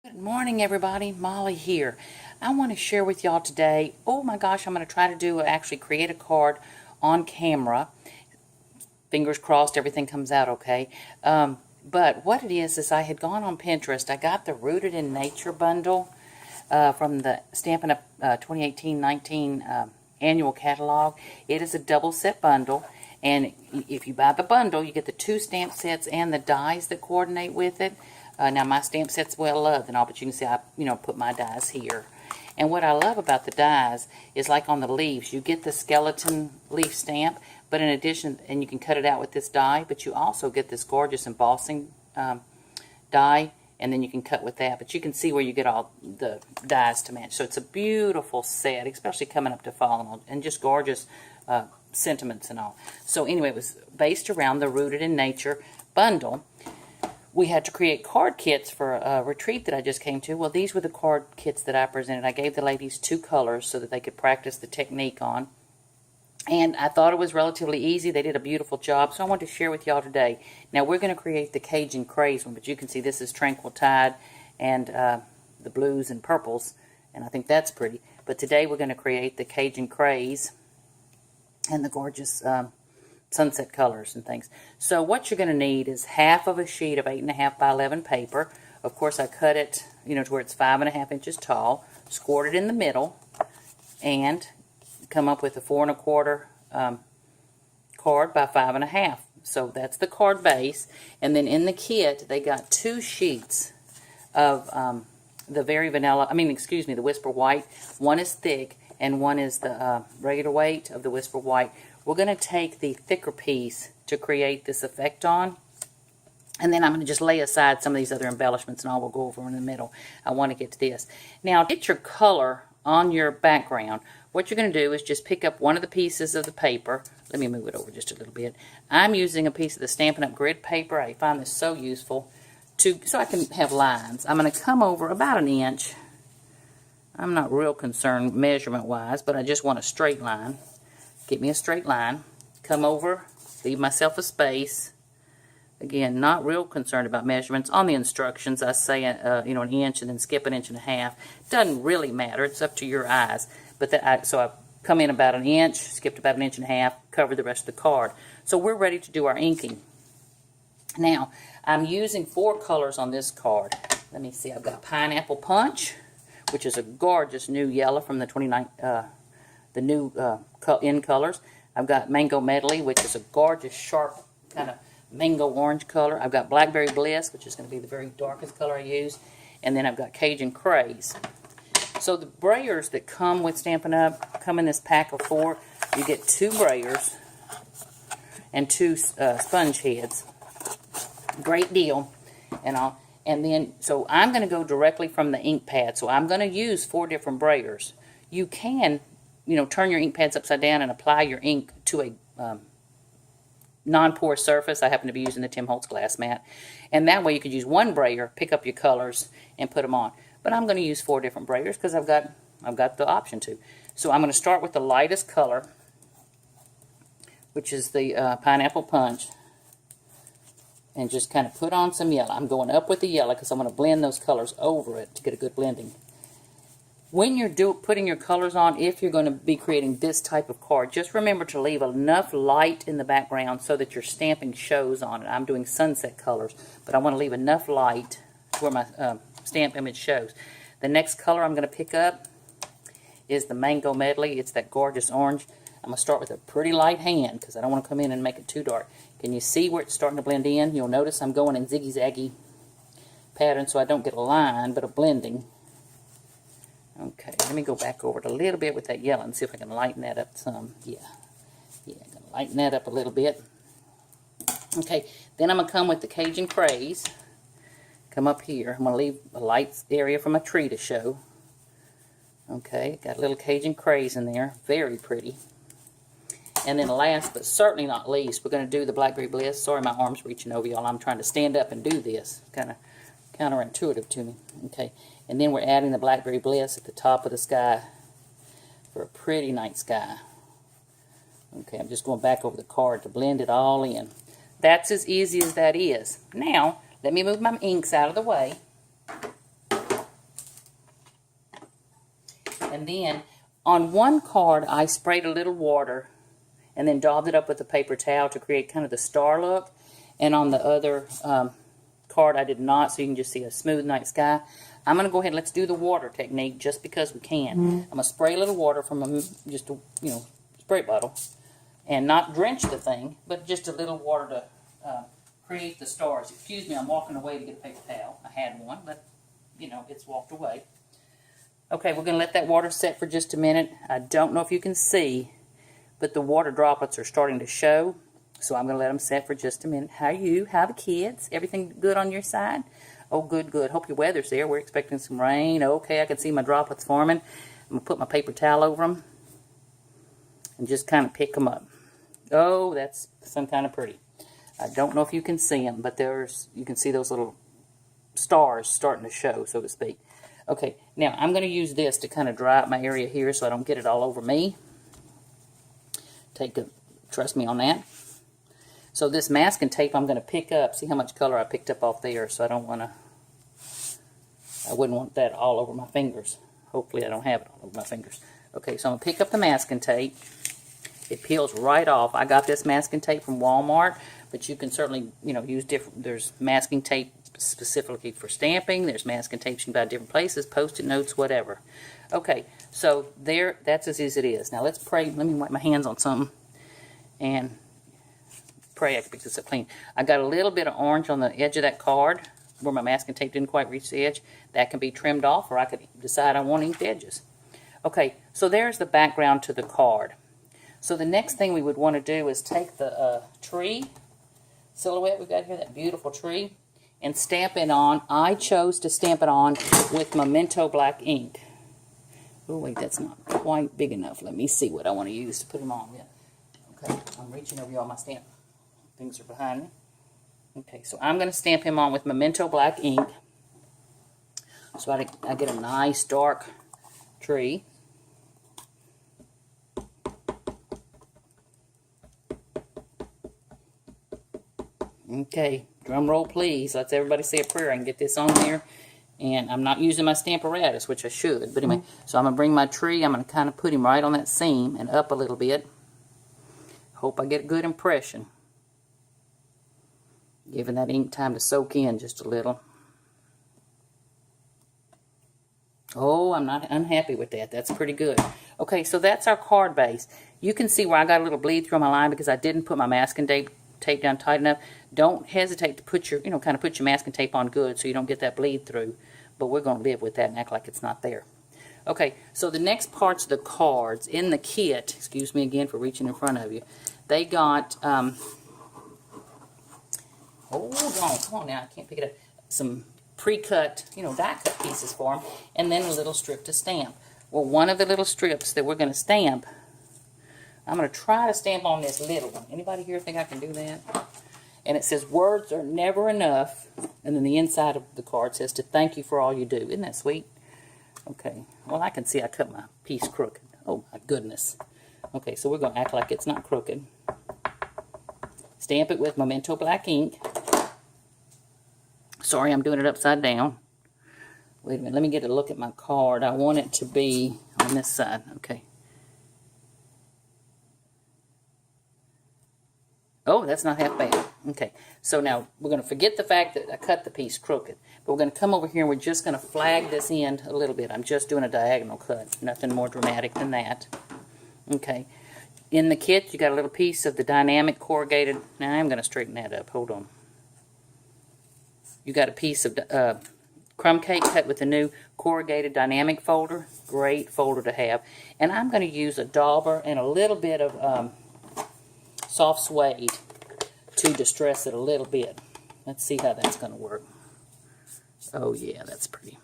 Good morning, everybody. Molly here. I want to share with y'all today, oh my gosh, I'm going to try to actually create a card on camera. Fingers crossed everything comes out okay. But what it is I had gone on Pinterest. I got the Rooted in Nature bundle from the Stampin' Up 2018-19 annual catalog. It is a double set bundle. And if you buy the bundle, you get the 2 stamp sets and the dies that coordinate with it. Now my stamp set's well loved and all, but you can see I, put my dies here. And what I love about the dies is, like on the leaves, you get the skeleton leaf stamp, but in addition, and you can cut it out with this die, but you also get this gorgeous embossing die, and then you can cut with that. But you can see where you get all the dies to match. So it's a beautiful set, especially coming up to fall, and just gorgeous sentiments and all. So anyway, it was based around the Rooted in Nature bundle. We had to create card kits for a retreat that I just came to. Well, these were the card kits that I presented. I gave the ladies 2 colors so that they could practice the technique on. And I thought it was relatively easy. They did a beautiful job, so I wanted to share with y'all today. Now, we're going to create the Cajun Craze one, but you can see this is Tranquil Tide and the blues and purples, and I think that's pretty. But today we're going to create the Cajun Craze and the gorgeous sunset colors and things. So what you're going to need is half of a sheet of 8.5 by 11 paper. Of course, I cut it, to where it's 5.5 inches tall, scored it in the middle, and come up with a 4 1/4 card by 5.5. So that's the card base. And then in the kit, they got 2 sheets of the the Whisper White. One is thick, and one is the regular weight of the Whisper White. We're going to take the thicker piece to create this effect on, and then I'm going to just lay aside some of these other embellishments, and all we'll go over in the middle. I want to get to this. Now, get your color on your background. What you're going to do is just pick up one of the pieces of the paper. Let me move it over just a little bit. I'm using a piece of the Stampin' Up grid paper. I find this so useful so I can have lines. I'm going to come over about 1 inch. I'm not real concerned measurement-wise, but I just want a straight line. Get me a straight line, come over, leave myself a space. Again, not real concerned about measurements. On the instructions, I say, 1 inch and then skip 1.5 inches. Doesn't really matter. It's up to your eyes. But so I come in about 1 inch, skipped about 1.5 inches, covered the rest of the card. So we're ready to do our inking. Now, I'm using 4 colors on this card. Let me see. I've got Pineapple Punch, which is a gorgeous new yellow from the new in colors. I've got Mango Medley, which is a gorgeous, sharp kind of mango orange color. I've got Blackberry Bliss, which is going to be the very darkest color I use. And then I've got Cajun Craze. So the Brayers that come with Stampin' Up come in this pack of 4. You get 2 Brayers and 2 sponge heads. Great deal. And then, so I'm going to go directly from the ink pad. So I'm going to use 4 different Brayers. You can turn your ink pads upside down and apply your ink to a non-porous surface. I happen to be using the Tim Holtz glass mat. And that way you could use 1 brayer, pick up your colors, and put them on. But I'm going to use 4 different brayers because I've got the option to. So I'm going to start with the lightest color, which is the Pineapple Punch, and just kind of put on some yellow. I'm going up with the yellow because I'm going to blend those colors over it to get a good blending. When you're putting your colors on, if you're going to be creating this type of card, just remember to leave enough light in the background so that your stamping shows on it. I'm doing sunset colors, but I want to leave enough light where my stamp image shows. The next color I'm going to pick up is the Mango Medley. It's that gorgeous orange. I'm going to start with a pretty light hand because I don't want to come in and make it too dark. Can you see where it's starting to blend in? You'll notice I'm going in ziggy-zaggy pattern so I don't get a line, but a blending. Okay, let me go back over it a little bit with that yellow and see if I can lighten that up some. Yeah, I'm going to lighten that up a little bit. Okay, then I'm going to come with the Cajun Craze. Come up here. I'm going to leave a light area for my tree to show. Okay, got a little Cajun Craze in there. Very pretty. And then last but certainly not least, we're going to do the Blackberry Bliss. Sorry, my arm's reaching over y'all. I'm trying to stand up and do this. Kind of counterintuitive to me. Okay, and then we're adding the Blackberry Bliss at the top of the sky for a pretty night sky. Okay, I'm just going back over the card to blend it all in. That's as easy as that is. Now, let me move my inks out of the way. And then on one card, I sprayed a little water and then daubed it up with a paper towel to create kind of the star look. And on the other card, I did not, so you can just see a smooth night sky. I'm going to go ahead and let's do the water technique just because we can. I'm going to spray a little water from just a spray bottle and not drench the thing, but just a little water to create the stars. Excuse me, I'm walking away to get a paper towel. I had one, but it's walked away. Okay, we're going to let that water set for just a minute. I don't know if you can see, but the water droplets are starting to show. So I'm going to let them set for just a minute. How are you? How are the kids? Everything good on your side? Oh, good, good. Hope your weather's there. We're expecting some rain. Okay, I can see my droplets forming. I'm going to put my paper towel over them and just kind of pick them up. Oh, that's some kind of pretty. I don't know if you can see them, but you can see those little stars starting to show, so to speak. Okay, now I'm going to use this to kind of dry up my area here so I don't get it all over me. Trust me on that. So this masking tape I'm going to pick up. See how much color I picked up off there, so I wouldn't want that all over my fingers. Hopefully I don't have it all over my fingers. Okay, so I'm going to pick up the masking tape. It peels right off. I got this masking tape from Walmart, but you can certainly, use different. There's masking tape specifically for stamping. There's masking tapes you can buy at different places, Post-it notes, whatever. Okay, so that's as easy as it is. Now let's pray. Let me wipe my hands on something and pray I can pick this up clean. I got a little bit of orange on the edge of that card where my masking tape didn't quite reach the edge. That can be trimmed off, or I could decide I want inked edges. Okay, so there's the background to the card. So the next thing we would want to do is take the tree silhouette we've got here, that beautiful tree, and stamp it on. I chose to stamp it on with Memento black ink. Oh wait, that's not quite big enough. Let me see what I want to use to put them on with. Okay, I'm reaching over all my stamp. Things are behind me. Okay, so I'm going to stamp him on with Memento black ink. So I get a nice dark tree. Okay, drum roll please. Let's everybody say a prayer. I can get this on there. And I'm not using my Stamparatus, which I should. But anyway, so I'm going to bring my tree. I'm going to kind of put him right on that seam and up a little bit. Hope I get a good impression. Giving that ink time to soak in just a little. Oh, I'm not unhappy with that. That's pretty good. Okay, so that's our card base. You can see where I got a little bleed through my line because I didn't put my masking tape down tight enough. Don't hesitate to put your, kind of put your masking tape on good so you don't get that bleed through. But we're going to live with that and act like it's not there. Okay, so the next parts of the cards in the kit, excuse me again for reaching in front of you, they got, hold on, come on now, I can't pick it up, some pre-cut, die cut pieces for them, and then a little strip to stamp. Well, one of the little strips that we're going to stamp, I'm going to try to stamp on this little one. Anybody here think I can do that? And it says, words are never enough. And then the inside of the card says, to thank you for all you do. Isn't that sweet? Okay. Well, I can see I cut my piece crooked. Oh, my goodness. Okay, so we're going to act like it's not crooked. Stamp it with Memento black ink. Sorry, I'm doing it upside down. Wait a minute. Let me get a look at my card. I want it to be on this side. Okay. Oh, that's not half bad. Okay, so now we're going to forget the fact that I cut the piece crooked. But we're going to come over here and we're just going to flag this end a little bit. I'm just doing a diagonal cut. Nothing more dramatic than that. Okay. In the kit, you got a little piece of the dynamic corrugated. Now, I'm going to straighten that up. Hold on. You got a piece of crumb cake cut with the new corrugated dynamic folder. Great folder to have. And I'm going to use a dauber and a little bit of soft suede to distress it a little bit. Let's see how that's going to work. Oh yeah, that's pretty.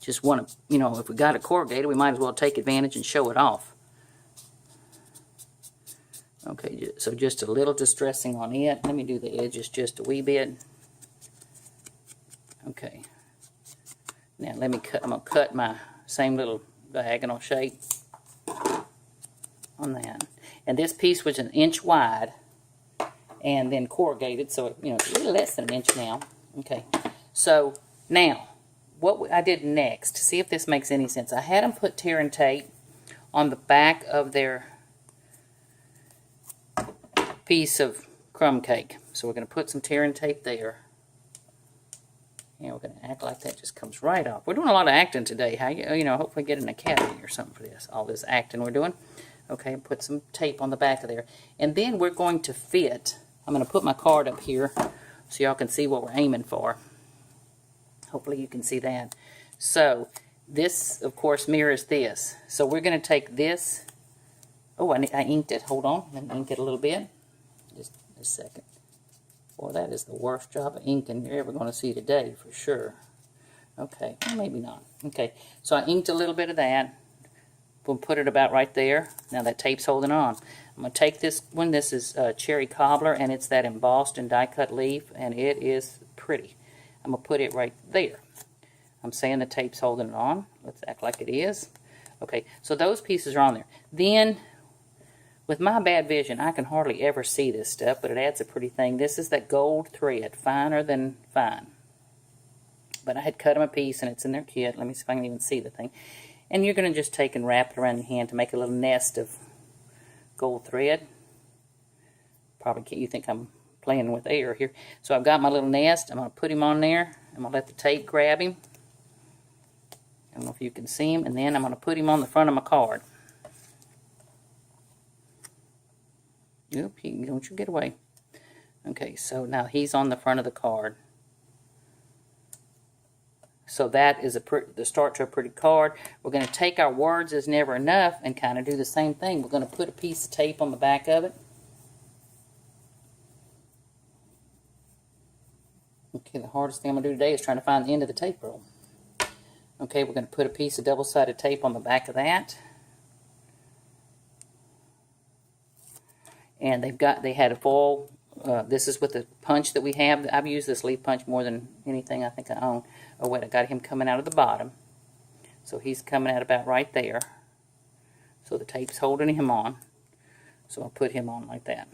Just want to, if we got it corrugated, we might as well take advantage and show it off. Okay, so just a little distressing on it. Let me do the edges just a wee bit. Okay. Now let me cut. I'm gonna cut my same little diagonal shape on that. And this piece was 1 inch wide and then corrugated, so it's a little less than 1 inch now. Okay, so now what I did next, see if this makes any sense. I had them put tear and tape on the back of their piece of crumb cake. So we're going to put some tear and tape there. And we're going to act like that just comes right off. We're doing a lot of acting today. How you know, hopefully get an academy or something for this. All this acting we're doing. Okay, put some tape on the back of there. And then we're going to fit. I'm going to put my card up here so y'all can see what we're aiming for. Hopefully you can see that. So this, of course, mirrors this. So we're going to take this. Oh, I inked it. Hold on. Let me ink it a little bit. Just a second. Boy, that is the worst job of inking you're ever going to see today, for sure. Okay, well, maybe not. Okay, so I inked a little bit of that. We'll put it about right there. Now that tape's holding on. I'm going to take this one. This is Cherry Cobbler, and it's that embossed and die-cut leaf, and it is pretty. I'm going to put it right there. I'm saying the tape's holding it on. Let's act like it is. Okay, so those pieces are on there. Then, with my bad vision, I can hardly ever see this stuff, but it adds a pretty thing. This is that gold thread, finer than fine. But I had cut them a piece, and it's in their kit. Let me see if I can even see the thing. And you're going to just take and wrap it around your hand to make a little nest of gold thread. Probably can't, you think I'm playing with air here. So I've got my little nest. I'm going to put him on there. I'm going to let the tape grab him. I don't know if you can see him. And then I'm going to put him on the front of my card. Oop, don't you get away. Okay, so now he's on the front of the card. So that is the start to a pretty card. We're going to take our words as never enough and kind of do the same thing. We're going to put a piece of tape on the back of it. Okay, the hardest thing I'm going to do today is trying to find the end of the tape roll. Okay, we're going to put a piece of double-sided tape on the back of that. And they had a foil. This is with the punch that we have. I've used this leaf punch more than anything I think I own. Oh wait, I got him coming out of the bottom. So he's coming out about right there. So the tape's holding him on. So I'll put him on like that.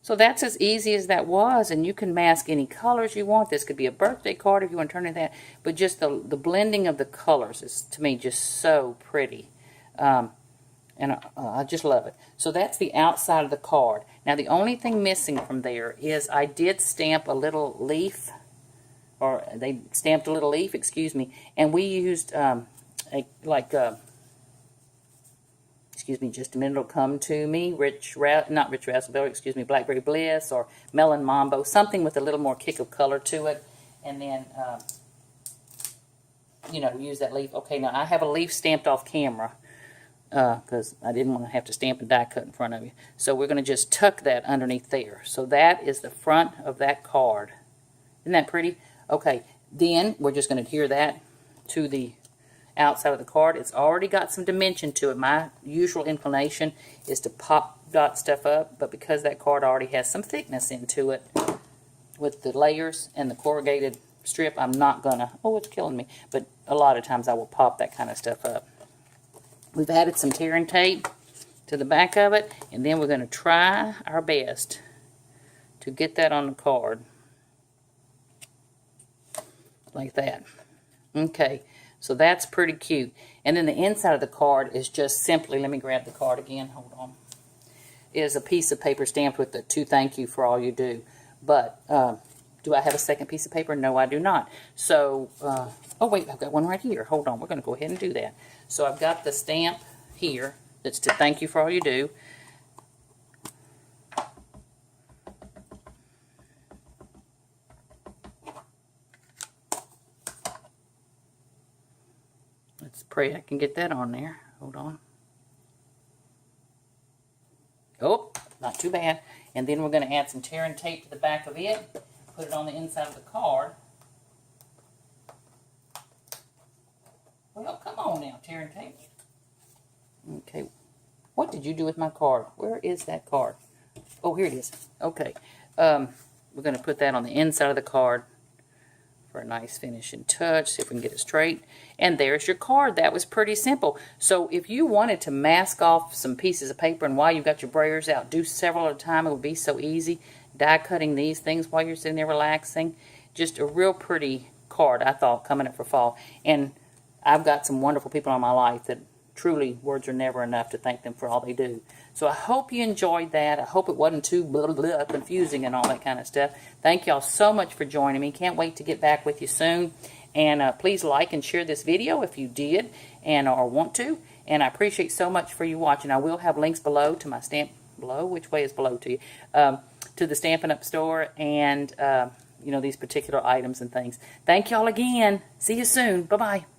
So that's as easy as that was, and you can mask any colors you want. This could be a birthday card if you want to turn it that. But just the blending of the colors is, to me, just so pretty. And I just love it. So that's the outside of the card. Now the only thing missing from there is I did stamp a little leaf, or they stamped a little leaf, excuse me, and we used excuse me, just a minute, it'll come to me, not Rich Raspberry, excuse me, Blackberry Bliss or Melon Mambo, something with a little more kick of color to it, and then, you know, use that leaf. Okay, now I have a leaf stamped off camera, because I didn't want to have to stamp and die cut in front of you. So we're going to just tuck that underneath there. So that is the front of that card. Isn't that pretty? Okay, then we're just going to adhere that to the outside of the card. It's already got some dimension to it. My usual inclination is to pop dot stuff up, but because that card already has some thickness into it with the layers and the corrugated strip, I'm not going to, oh, it's killing me, but a lot of times I will pop that kind of stuff up. We've added some tear and tape to the back of it, and then we're going to try our best to get that on the card like that. Okay, so that's pretty cute. And then the inside of the card is just simply, let me grab the card again, hold on, is a piece of paper stamped with the to thank you for all you do. But do I have a second piece of paper? No, I do not. So, oh wait, I've got one right here. Hold on, we're going to go ahead and do that. So I've got the stamp here that's to thank you for all you do. Let's pray I can get that on there. Hold on. Oh, not too bad. And then we're going to add some tear and tape to the back of it. Put it on the inside of the card. Well, come on now, tear and tape. Okay. What did you do with my card? Where is that card? Oh, here it is. Okay. We're going to put that on the inside of the card for a nice finishing touch. See if we can get it straight. And there's your card. That was pretty simple. So if you wanted to mask off some pieces of paper and while you've got your brayers out, do several at a time, it would be so easy. Die cutting these things while you're sitting there relaxing. Just a real pretty card, I thought, coming up for fall. And I've got some wonderful people in my life that truly, words are never enough to thank them for all they do. So I hope you enjoyed that. I hope it wasn't too blah, blah, blah, confusing and all that kind of stuff. Thank y'all so much for joining me. Can't wait to get back with you soon. And please like and share this video if you did and or want to. And I appreciate so much for you watching. I will have links below to my stamp, below? Which way is below to you? To the Stampin' Up! Store and, you know, these particular items and things. Thank y'all again. See you soon. Bye-bye.